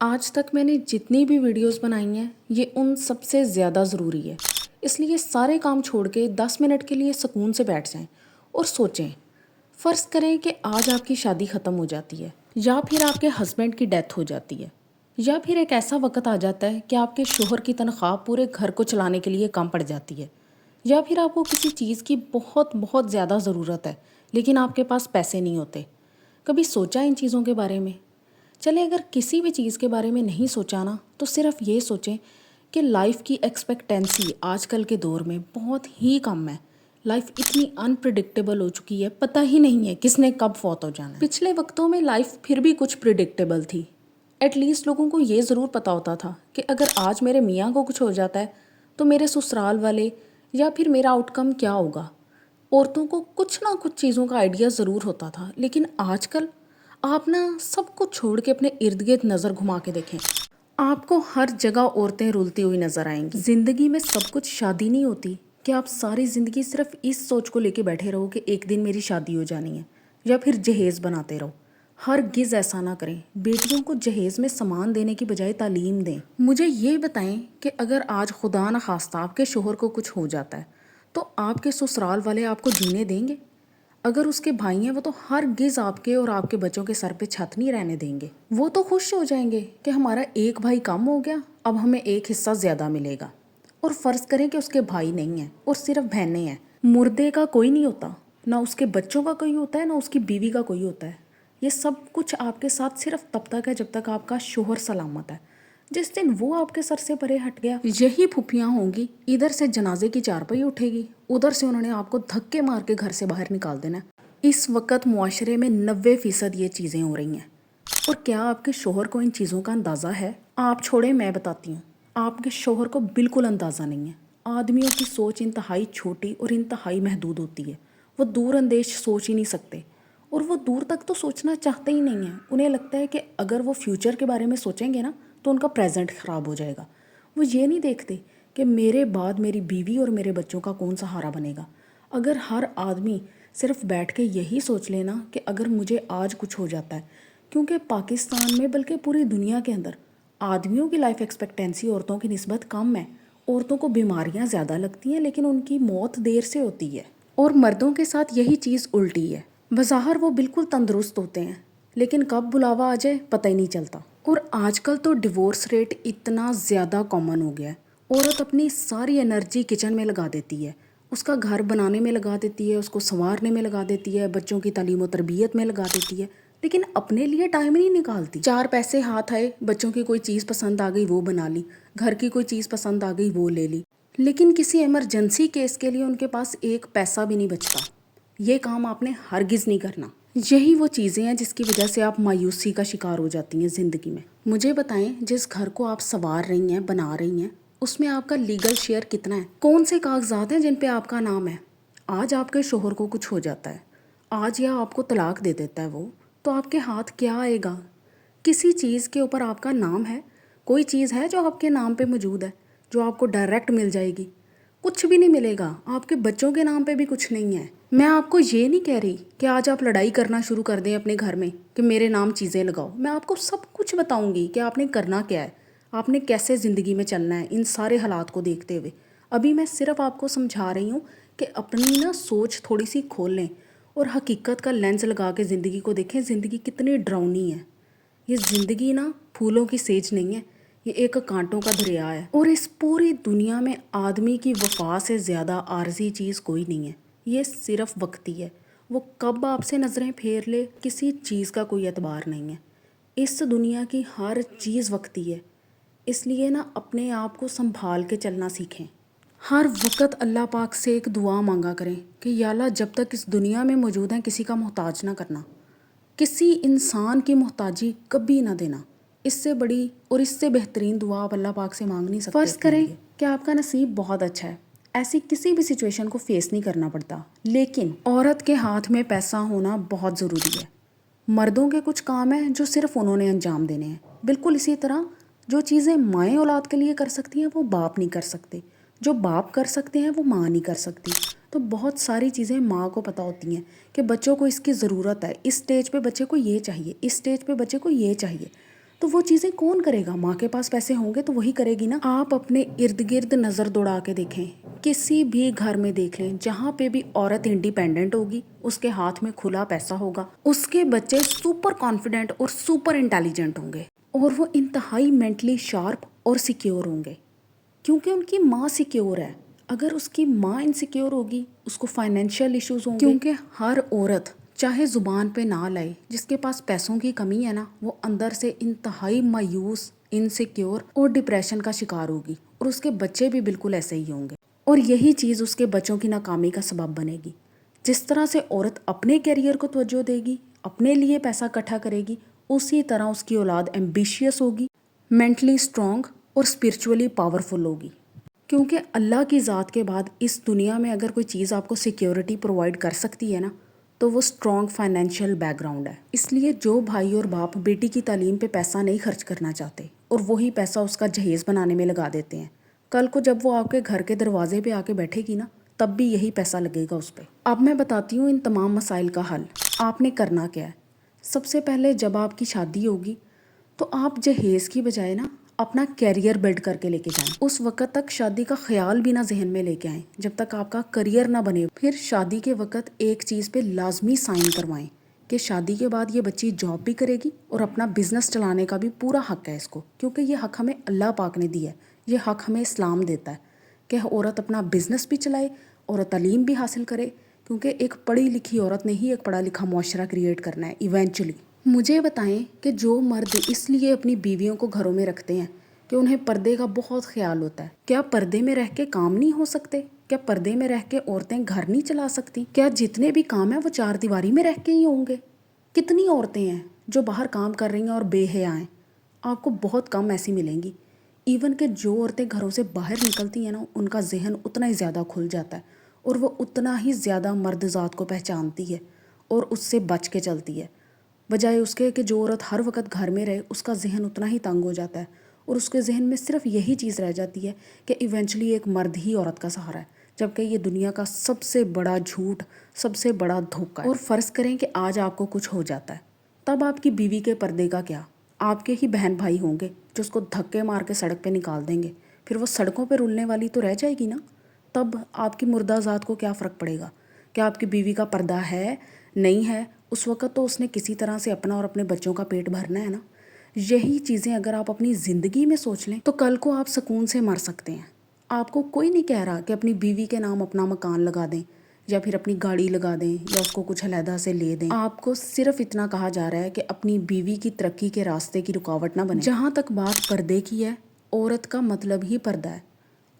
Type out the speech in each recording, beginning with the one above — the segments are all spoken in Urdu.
آج تک میں نے جتنی بھی ویڈیوز بنائی ہیں یہ ان سب سے زیادہ ضروری ہے، اس لیے سارے کام چھوڑ کے 10 منٹ کے لیے سکون سے بیٹھ جائیں اور سوچیں۔ فرض کریں کہ آج آپ کی شادی ختم ہو جاتی ہے، یا پھر آپ کے ہسبینڈ کی ڈیتھ ہو جاتی ہے، یا پھر ایک ایسا وقت آ جاتا ہے کہ آپ کے شوہر کی تنخواہ پورے گھر کو چلانے کے لیے کم پڑ جاتی ہے، یا پھر آپ کو کسی چیز کی بہت بہت زیادہ ضرورت ہے لیکن آپ کے پاس پیسے نہیں ہوتے۔ کبھی سوچا ان چیزوں کے بارے میں؟ چلے اگر کسی بھی چیز کے بارے میں نہیں سوچا نا تو صرف یہ سوچیں کہ لائف کی ایکسپیکٹینسی آج کل کے دور میں بہت ہی کم ہے۔ لائف اتنی انپریڈکٹیبل ہو چکی ہے، پتہ ہی نہیں ہے کس نے کب فوت ہو جانا ہے۔ پچھلے وقتوں میں لائف پھر بھی کچھ پریڈکٹیبل تھی، ایٹ لیسٹ لوگوں کو یہ ضرور پتہ ہوتا تھا کہ اگر آج میرے میاں کو کچھ ہو جاتا ہے تو میرے سسرال والے یا پھر میرا آؤٹ کم کیا ہوگا۔ عورتوں کو کچھ نہ کچھ چیزوں کا آئیڈیا ضرور ہوتا تھا، لیکن آج کل آپ نا سب کو چھوڑ کے اپنے ارد گرد نظر گھما کے دیکھیں، آپ کو ہر جگہ عورتیں رولتی ہوئی نظر آئیں گی۔ زندگی میں سب کچھ شادی نہیں ہوتی کہ آپ ساری زندگی صرف اس سوچ کو لے کے بیٹھے رہو کہ ایک دن میری شادی ہو جانی ہے، یا پھر جہیز بناتے رہو۔ ہرگز ایسا نہ کریں، بیٹیوں کو جہیز میں سامان دینے کی بجائے تعلیم دیں۔ مجھے یہ بتائیں کہ اگر آج خدا نخواستہ آپ کے شوہر کو کچھ ہو جاتا ہے تو آپ کے سسرال والے آپ کو جینے دیں گے؟ اگر اس کے بھائی ہیں وہ تو ہرگز آپ کے اور آپ کے بچوں کے سر پہ چھت نہیں رہنے دیں گے۔ وہ تو خوش ہو جائیں گے کہ ہمارا ایک بھائی کم ہو گیا، اب ہمیں ایک حصہ زیادہ ملے گا۔ اور فرض کریں کہ اس کے بھائی نہیں ہیں اور صرف بہنیں ہیں، مردے کا کوئی نہیں ہوتا، نہ اس کے بچوں کا کوئی ہوتا ہے، نہ اس کی بیوی کا کوئی ہوتا ہے۔ یہ سب کچھ آپ کے ساتھ صرف تب تک ہے جب تک آپ کا شوہر سلامت ہے۔ جس دن وہ آپ کے سر سے پرے ہٹ گیا، یہی پھوپھیاں ہوں گی، ادھر سے جنازے کی چارپائی اٹھے گی، ادھر سے انہوں نے آپ کو دھکے مار کے گھر سے باہر نکال دینا ہے۔ اس وقت معاشرے میں 90% یہ چیزیں ہو رہی ہیں، اور کیا آپ کے شوہر کو ان چیزوں کا اندازہ ہے؟ آپ چھوڑیں، میں بتاتی ہوں، آپ کے شوہر کو بالکل اندازہ نہیں ہے۔ آدمیوں کی سوچ انتہائی چھوٹی اور انتہائی محدود ہوتی ہے، وہ دور اندیش سوچ ہی نہیں سکتے، اور وہ دور تک تو سوچنا چاہتے ہی نہیں ہیں۔ انہیں لگتا ہے کہ اگر وہ فیوچر کے بارے میں سوچیں گے نا تو ان کا پریزنٹ خراب ہو جائے گا۔ وہ یہ نہیں دیکھتے کہ میرے بعد میری بیوی اور میرے بچوں کا کون سہارا بنے گا۔ اگر ہر آدمی صرف بیٹھ کے یہی سوچ لینا کہ اگر مجھے آج کچھ ہو جاتا ہے، کیونکہ پاکستان میں بلکہ پوری دنیا کے اندر آدمیوں کی لائف ایکسپیکٹینسی عورتوں کی نسبت کم ہے۔ عورتوں کو بیماریاں زیادہ لگتی ہیں لیکن ان کی موت دیر سے ہوتی ہے، اور مردوں کے ساتھ یہی چیز الٹی ہے۔ بظاہر وہ بالکل تندرست ہوتے ہیں لیکن کب بلاوا آ جائے پتہ ہی نہیں چلتا۔ اور آج کل تو ڈیورس ریٹ اتنا زیادہ کامن ہو گیا ہے، عورت اپنی ساری انرجی کچن میں لگا دیتی ہے، اس کا گھر بنانے میں لگا دیتی ہے، اس کو سنوارنے میں لگا دیتی ہے، بچوں کی تعلیم و تربیت میں لگا دیتی ہے، لیکن اپنے لیے ٹائم نہیں نکالتی۔ چار پیسے ہاتھ آئے، بچوں کی کوئی چیز پسند آ گئی وہ بنا لی، گھر کی کوئی چیز پسند آ گئی وہ لے لی، لیکن کسی ایمرجنسی کیس کے لیے ان کے پاس ایک پیسہ بھی نہیں بچتا۔ یہ کام آپ نے ہرگز نہیں کرنا۔ یہی وہ چیزیں ہیں جس کی وجہ سے آپ مایوسی کا شکار ہو جاتی ہیں زندگی میں۔ مجھے بتائیں، جس گھر کو آپ سنوار رہی ہیں، بنا رہی ہیں، اس میں آپ کا لیگل شیئر کتنا ہے؟ کون سے کاغذات ہیں جن پہ آپ کا نام ہے؟ آج آپ کے شوہر کو کچھ ہو جاتا ہے، آج یا آپ کو طلاق دے دیتا ہے وہ، تو آپ کے ہاتھ کیا آئے گا؟ کسی چیز کے اوپر آپ کا نام ہے؟ کوئی چیز ہے جو آپ کے نام پہ موجود ہے، جو آپ کو ڈائریکٹ مل جائے گی؟ کچھ بھی نہیں ملے گا۔ آپ کے بچوں کے نام پہ بھی کچھ نہیں ہے۔ میں آپ کو یہ نہیں کہہ رہی کہ آج آپ لڑائی کرنا شروع کر دیں اپنے گھر میں کہ میرے نام چیزیں لگاؤ۔ میں آپ کو سب کچھ بتاؤں گی کہ آپ نے کرنا کیا ہے، آپ نے کیسے زندگی میں چلنا ہے ان سارے حالات کو دیکھتے ہوئے۔ ابھی میں صرف آپ کو سمجھا رہی ہوں کہ اپنی نا سوچ تھوڑی سی کھول لیں اور حقیقت کا لینس لگا کے زندگی کو دیکھیں۔ زندگی کتنی ڈراؤنی ہے۔ یہ زندگی نا پھولوں کی سیج نہیں ہے، یہ ایک کانٹوں کا دریا ہے، اور اس پوری دنیا میں آدمی کی وفا سے زیادہ عارضی چیز کوئی نہیں ہے۔ یہ صرف وقتی ہے، وہ کب آپ سے نظریں پھیر لے کسی چیز کا کوئی اعتبار نہیں ہے۔ اس دنیا کی ہر چیز وقتی ہے، اس لیے نا اپنے آپ کو سنبھال کے چلنا سیکھیں۔ ہر وقت اللہ پاک سے ایک دعا مانگا کریں کہ یا اللہ جب تک اس دنیا میں موجود ہیں کسی کا محتاج نہ کرنا، کسی انسان کی محتاجی کبھی نہ دینا۔ اس سے بڑی اور اس سے بہترین دعا آپ اللہ پاک سے مانگ نہیں سکتے۔ فرض کریں کہ آپ کا نصیب بہت اچھا ہے، ایسی کسی بھی سچویشن کو فیس نہیں کرنا پڑتا، لیکن عورت کے ہاتھ میں پیسہ ہونا بہت ضروری ہے۔ مردوں کے کچھ کام ہیں جو صرف انہوں نے انجام دینے ہیں، بالکل اسی طرح جو چیزیں مائیں اولاد کے لیے کر سکتی ہیں وہ باپ نہیں کر سکتے، جو باپ کر سکتے ہیں وہ ماں نہیں کر سکتی۔ تو بہت ساری چیزیں ماں کو پتہ ہوتی ہیں کہ بچوں کو اس کی ضرورت ہے، اس سٹیج پہ بچے کو یہ چاہیے، اس سٹیج پہ بچے کو یہ چاہیے۔ تو وہ چیزیں کون کرے گا؟ ماں کے پاس پیسے ہوں گے تو وہی کرے گی نا۔ آپ اپنے ارد گرد نظر دوڑا کے دیکھیں، کسی بھی گھر میں دیکھ لیں، جہاں پہ بھی عورت انڈیپینڈنٹ ہوگی، اس کے ہاتھ میں کھلا پیسہ ہوگا، اس کے بچے سپر کانفیڈنٹ اور سپر انٹیلیجنٹ ہوں گے، اور وہ انتہائی مینٹلی شارپ اور سیکیور ہوں گے، کیونکہ ان کی ماں سیکیور ہے۔ اگر اس کی ماں انسیکیور ہوگی، اس کو فائنینشیل ایشوز ہوں گے، کیونکہ ہر عورت چاہے زبان پہ نہ لائے، جس کے پاس پیسوں کی کمی ہے نا، وہ اندر سے انتہائی مایوس، انسیکیور اور ڈپریشن کا شکار ہوگی، اور اس کے بچے بھی بالکل ایسے ہی ہوں گے، اور یہی چیز اس کے بچوں کی ناکامی کا سبب بنے گی۔ جس طرح سے عورت اپنے کیریئر کو توجہ دے گی، اپنے لیے پیسہ اکٹھا کرے گی، اسی طرح اس کی اولاد ایمبیشیس ہوگی، مینٹلی اسٹرانگ اور اسپرچولی پاورفل ہوگی، کیونکہ اللہ کی ذات کے بعد اس دنیا میں اگر کوئی چیز آپ کو سیکیورٹی پرووائڈ کر سکتی ہے نا، تو وہ اسٹرانگ فائنینشیل بیک گراؤنڈ ہے۔ اس لیے جو بھائی اور باپ بیٹی کی تعلیم پہ پیسہ نہیں خرچ کرنا چاہتے اور وہی پیسہ اس کا جہیز بنانے میں لگا دیتے ہیں، کل کو جب وہ آپ کے گھر کے دروازے پہ آ کے بیٹھے گی نا، تب بھی یہی پیسہ لگے گا اس پہ۔ اب میں بتاتی ہوں ان تمام مسائل کا حل۔ آپ نے کرنا کیا ہے؟ سب سے پہلے جب آپ کی شادی ہوگی تو آپ جہیز کی بجائے نا اپنا کیریئر بلڈ کر کے لے کے جائیں۔ اس وقت تک شادی کا خیال بھی نہ ذہن میں لے کے آئیں جب تک آپ کا کریئر نہ بنے۔ پھر شادی کے وقت ایک چیز پہ لازمی سائن کروائیں کہ شادی کے بعد یہ بچی جاب بھی کرے گی اور اپنا بزنس چلانے کا بھی پورا حق ہے اس کو، کیونکہ یہ حق ہمیں اللہ پاک نے دیا ہے، یہ حق ہمیں اسلام دیتا ہے کہ عورت اپنا بزنس بھی چلائے، عورت تعلیم بھی حاصل کرے، کیونکہ ایک پڑھی لکھی عورت نے ہی ایک پڑھا لکھا معاشرہ کریٹ کرنا ہے ایونچولی۔ مجھے بتائیں کہ جو مرد اس لیے اپنی بیویوں کو گھروں میں رکھتے ہیں کہ انہیں پردے کا بہت خیال ہوتا ہے، کیا پردے میں رہ کے کام نہیں ہو سکتے؟ کیا پردے میں رہ کے عورتیں گھر نہیں چلا سکتی؟ کیا جتنے بھی کام ہیں وہ چار دیواری میں رہ کے ہی ہوں گے؟ کتنی عورتیں ہیں جو باہر کام کر رہی ہیں اور بے حیا ہیں؟ آپ کو بہت کم ایسی ملیں گی۔ ایون کہ جو عورتیں گھروں سے باہر نکلتی ہیں نا، ان کا ذہن اتنا ہی زیادہ کھل جاتا ہے اور وہ اتنا ہی زیادہ مرد ذات کو پہچانتی ہے اور اس سے بچ کے چلتی ہے، بجائے اس کے کہ جو عورت ہر وقت گھر میں رہے، اس کا ذہن اتنا ہی تنگ ہو جاتا ہے اور اس کے ذہن میں صرف یہی چیز رہ جاتی ہے کہ ایونچولی ایک مرد ہی عورت کا سہارا ہے، جبکہ یہ دنیا کا سب سے بڑا جھوٹ، سب سے بڑا دھوکہ ہے۔ اور فرض کریں کہ آج آپ کو کچھ ہو جاتا ہے، تب آپ کی بیوی کے پردے کا کیا؟ آپ کے ہی بہن بھائی ہوں گے جو اس کو دھکے مار کے سڑک پہ نکال دیں گے، پھر وہ سڑکوں پہ رولنے والی تو رہ جائے گی نا۔ تب آپ کی مردہ ذات کو کیا فرق پڑے گا کہ آپ کی بیوی کا پردہ ہے نہیں ہے؟ اس وقت تو اس نے کسی طرح سے اپنا اور اپنے بچوں کا پیٹ بھرنا ہے نا۔ یہی چیزیں اگر آپ اپنی زندگی میں سوچ لیں تو کل کو آپ سکون سے مر سکتے ہیں۔ آپ کو کوئی نہیں کہہ رہا کہ اپنی بیوی کے نام اپنا مکان لگا دیں یا پھر اپنی گاڑی لگا دیں یا اس کو کچھ علیحدہ سے لے دیں۔ آپ کو صرف اتنا کہا جا رہا ہے کہ اپنی بیوی کی ترقی کے راستے کی رکاوٹ نہ بنے۔ جہاں تک بات پردے کی ہے، عورت کا مطلب ہی پردہ ہے۔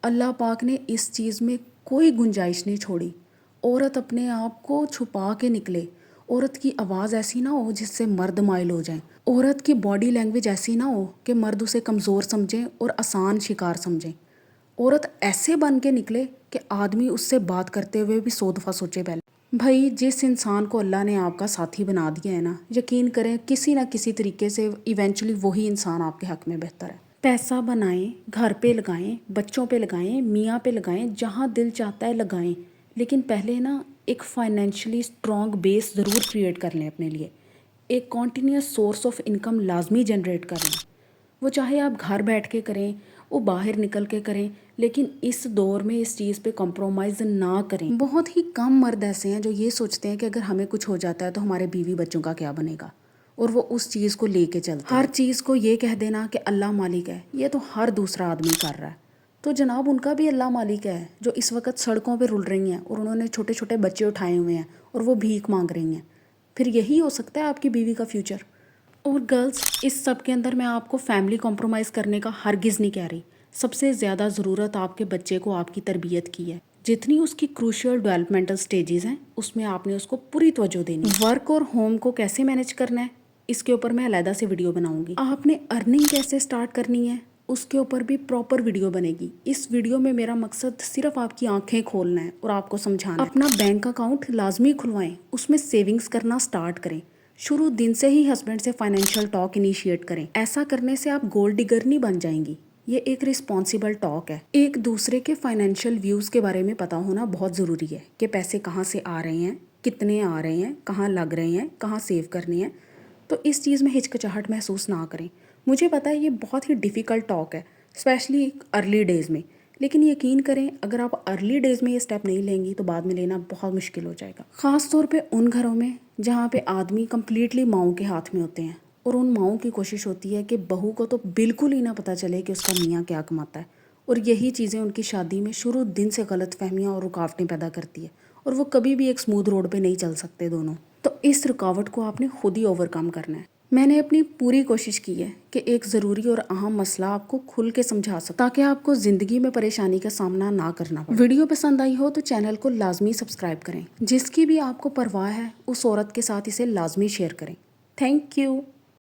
اللہ پاک نے اس چیز میں کوئی گنجائش نہیں چھوڑی۔ عورت اپنے آپ کو چھپا کے نکلے، عورت کی آواز ایسی نہ ہو جس سے مرد مائل ہو جائیں، عورت کی باڈی لینگویج ایسی نہ ہو کہ مرد اسے کمزور سمجھیں اور آسان شکار سمجھیں۔ عورت ایسے بن کے نکلے کہ آدمی اس سے بات کرتے ہوئے بھی 100 دفعہ سوچے پہلے۔ بھائی جس انسان کو اللہ نے آپ کا ساتھی بنا دیا ہے نا، یقین کریں کسی نہ کسی طریقے سے ایونچولی وہی انسان آپ کے حق میں بہتر ہے۔ پیسہ بنائیں، گھر پہ لگائیں، بچوں پہ لگائیں، میاں پہ لگائیں، جہاں دل چاہتا ہے لگائیں، لیکن پہلے نا ایک فائنینشلی اسٹرانگ بیس ضرور کریٹ کر لیں اپنے لیے۔ ایک کنٹینیوس سورس آف انکم لازمی جنریٹ کر لیں، وہ چاہے آپ گھر بیٹھ کے کریں، وہ باہر نکل کے کریں، لیکن اس دور میں اس چیز پہ کمپرومائز نہ کریں۔ بہت ہی کم مرد ایسے ہیں جو یہ سوچتے ہیں کہ اگر ہمیں کچھ ہو جاتا ہے تو ہمارے بیوی بچوں کا کیا بنے گا، اور وہ اس چیز کو لے کے چلتے ہیں۔ ہر چیز کو یہ کہہ دینا کہ اللہ مالک ہے، یہ تو ہر دوسرا آدمی کر رہا ہے، تو جناب ان کا بھی اللہ مالک ہے جو اس وقت سڑکوں پہ رول رہی ہیں اور انہوں نے چھوٹے چھوٹے بچے اٹھائے ہوئے ہیں اور وہ بھیک مانگ رہی ہیں۔ پھر یہی ہو سکتا ہے آپ کی بیوی کا فیوچر۔ اور گرلز، اس سب کے اندر میں آپ کو فیملی کمپرومائز کرنے کا ہرگز نہیں کہہ رہی۔ سب سے زیادہ ضرورت آپ کے بچے کو آپ کی تربیت کی ہے۔ جتنی اس کی کروشل ڈیولپمنٹل سٹیجز ہیں، اس میں آپ نے اس کو پوری توجہ دینی ہے۔ ورک اور ہوم کو کیسے مینج کرنا ہے، اس کے اوپر میں علیحدہ سے ویڈیو بناؤں گی۔ آپ نے ارننگ کیسے سٹارٹ کرنی ہے، اس کے اوپر بھی پراپر ویڈیو بنے گی۔ اس ویڈیو میں میرا مقصد صرف آپ کی آنکھیں کھولنا ہے اور آپ کو سمجھانا ہے۔ اپنا بینک اکاؤنٹ لازمی کھلوائیں، اس میں سیونگز کرنا سٹارٹ کریں۔ شروع دن سے ہی ہسبینڈ سے فائنینشیل ٹاک انیشیٹ کریں۔ ایسا کرنے سے آپ گولڈ ڈگر نہیں بن جائیں گی، یہ ایک رسپانسیبل ٹاک ہے۔ ایک دوسرے کے فائنینشیل ویوز کے بارے میں پتا ہونا بہت ضروری ہے کہ پیسے کہاں سے آ رہے ہیں، کتنے آ رہے ہیں، کہاں لگ رہے ہیں، کہاں سیو کرنے ہیں۔ تو اس چیز میں ہچکچاہٹ محسوس نہ کریں، مجھے پتا ہے یہ بہت ہی ڈیفیکلٹ ٹاک ہے، اسپیشلی ارلی ڈیز میں، لیکن یقین کریں اگر آپ ارلی ڈیز میں یہ اسٹیپ نہیں لیں گی تو بعد میں لینا بہت مشکل ہو جائے گا، خاص طور پہ ان گھروں میں جہاں پہ آدمی کمپلیٹلی ماؤں کے ہاتھ میں ہوتے ہیں، اور ان ماؤں کی کوشش ہوتی ہے کہ بہو کو تو بالکل ہی نہ پتہ چلے کہ اس کا میاں کیا کماتا ہے، اور یہی چیزیں ان کی شادی میں شروع دن سے غلط فہمیاں اور رکاوٹیں پیدا کرتی ہے، اور وہ کبھی بھی ایک اسموتھ روڈ پہ نہیں چل سکتے دونوں۔ تو اس رکاوٹ کو آپ نے خود ہی اوور کم کرنا ہے۔ میں نے اپنی پوری کوشش کی ہے کہ ایک ضروری اور اہم مسئلہ آپ کو کھل کے سمجھا سکوں تاکہ آپ کو زندگی میں پریشانی کا سامنا نہ کرنا پڑے۔ ویڈیو پسند آئی ہو تو چینل کو لازمی سبسکرائب کریں، جس کی بھی آپ کو پرواہ ہے اس عورت کے ساتھ اسے لازمی شیئر کریں۔ Thank you.